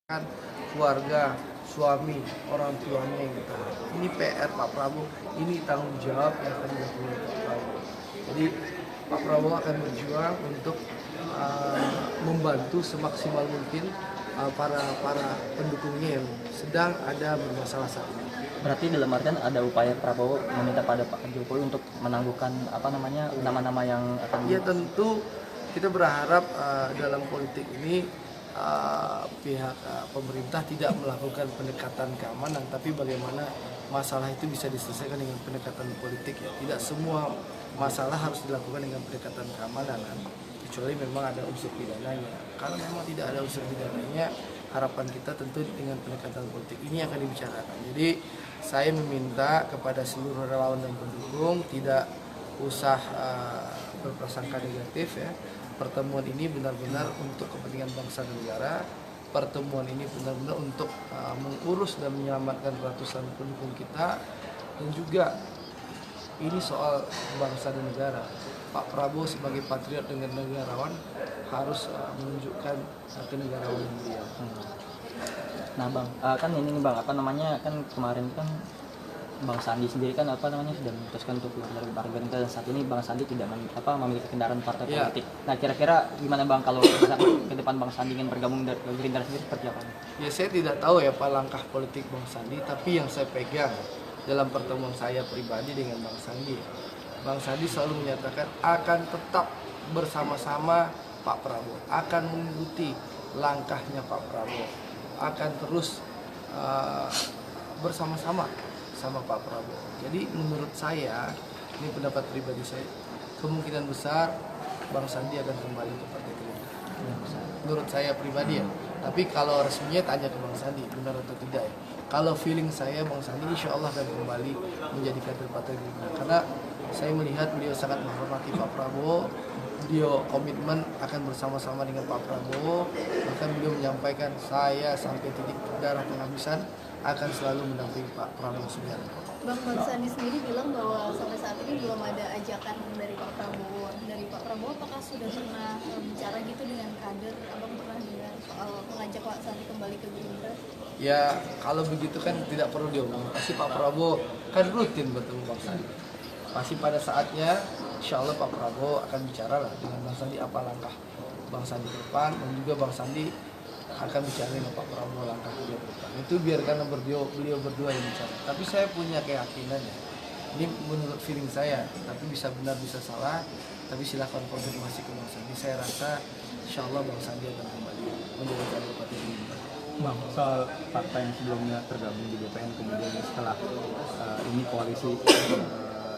Kan keluarga, suami, orang tuanya yang ditahan. Ini PR Pak Prabowo, ini tanggung jawab yang akan dilakukan oleh Pak Prabowo. Jadi Pak Prabowo akan berjuang untuk membantu semaksimal mungkin para pendukungnya yang sedang ada bermasalah saat ini. Berarti dalam artian ada upaya Prabowo meminta pada Pak Jokowi untuk menangguhkan nama-nama yang akan. Ya tentu kita berharap dalam politik ini pihak pemerintah tidak melakukan pendekatan keamanan, tapi bagaimana masalah itu bisa diselesaikan dengan pendekatan politik ya. Tidak semua masalah harus dilakukan dengan pendekatan keamanan kan? Kecuali memang ada unsur pidananya. Kalau memang tidak ada unsur pidananya, harapan kita tentu dengan pendekatan politik ini akan dibicarakan. Jadi saya meminta kepada seluruh relawan dan pendukung tidak usah berprasangka negatif ya. Pertemuan ini benar-benar untuk kepentingan bangsa dan negara. Pertemuan ini benar-benar untuk mengurus dan menyelamatkan ratusan pendukung kita. Dan juga ini soal bangsa dan negara. Pak Prabowo sebagai patriot dan negarawan harus menunjukkan kenegarawanan beliau. Nah bang, kan ini nih bang, kan kemarin kan Bang Sandi sendiri kan sudah memutuskan untuk keluar dari Partai Gerindra, dan saat ini Bang Sandi tidak memiliki kendaraan partai politik. Nah kira-kira gimana bang kalau ke depan Bang Sandi ingin bergabung dari Gerindra sendiri seperti apa? Ya saya tidak tahu ya apa langkah politik Bang Sandi, tapi yang saya pegang dalam pertemuan saya pribadi dengan Bang Sandi selalu menyatakan akan tetap bersama-sama Pak Prabowo, akan mengikuti langkahnya Pak Prabowo, akan terus bersama-sama sama Pak Prabowo. Jadi menurut saya, ini pendapat pribadi saya, kemungkinan besar Bang Sandi akan kembali ke Partai Gerindra. Menurut saya pribadi ya. Tapi kalau resminya tanya ke Bang Sandi, benar atau tidak ya. Kalau feeling saya Bang Sandi insya Allah akan kembali menjadi kader Partai Gerindra. Karena saya melihat beliau sangat menghormati Pak Prabowo, beliau komitmen akan bersama-sama dengan Pak Prabowo. Bahkan beliau menyampaikan saya sampai titik darah penghabisan akan selalu mendampingi Pak Prabowo Subianto. Bang Sandi sendiri bilang bahwa sampai saat ini belum ada ajakan dari Pak Prabowo. Dari Pak Prabowo apakah sudah pernah bicara gitu dengan kader? Abang pernah dengar soal mengajak Pak Sandi kembali ke Gerindra? Ya kalau begitu kan tidak perlu diomong. Pasti Pak Prabowo kan rutin bertemu Bang Sandi. Pasti pada saatnya insya Allah Pak Prabowo akan bicara lah dengan Bang Sandi apa langkah Bang Sandi ke depan, dan juga Bang Sandi akan bicara dengan Pak Prabowo langkah beliau ke depan. Itu biarkan beliau berdua yang bicara. Tapi saya punya keyakinan ya, ini menurut feeling saya, tapi bisa benar bisa salah, tapi silakan konfirmasi ke Bang Sandi. Saya rasa insya Allah Bang Sandi akan kembali menjadi kader Partai Gerindra. Bang, soal partai yang sebelumnya tergabung di BPN, kemudian setelah ini koalisi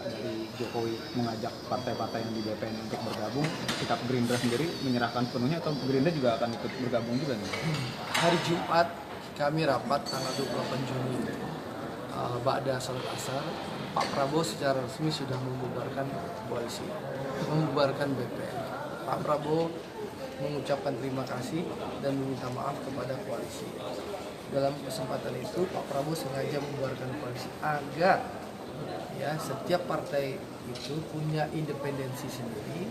dari Jokowi mengajak partai-partai yang di BPN untuk bergabung, sikap Gerindra sendiri menyerahkan sepenuhnya atau Gerindra juga akan ikut bergabung juga nih? Hari Jumat kami rapat tanggal 28 Juni ba'da salat asar, Pak Prabowo secara resmi sudah membubarkan koalisi, membubarkan BPN. Pak Prabowo mengucapkan terima kasih dan meminta maaf kepada koalisi. Dalam kesempatan itu Pak Prabowo sengaja membubarkan koalisi agar ya setiap partai itu punya independensi sendiri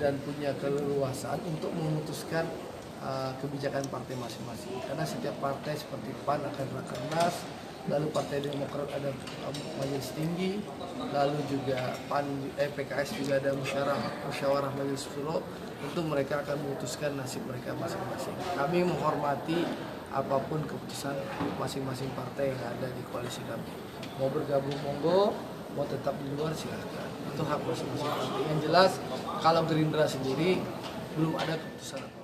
dan punya keleluasaan untuk memutuskan kebijakan partai masing-masing. Karena setiap partai seperti PAN akan rakernas, lalu Partai Demokrat ada majelis tinggi, lalu juga PKS juga ada musyawarah majelis suro. Tentu mereka akan memutuskan nasib mereka masing-masing. Kami menghormati apapun keputusan masing-masing partai yang ada di koalisi kami. Mau bergabung monggo, mau tetap di luar silahkan. Itu hak masing-masing partai. Yang jelas kalau Gerindra sendiri belum ada keputusan apa.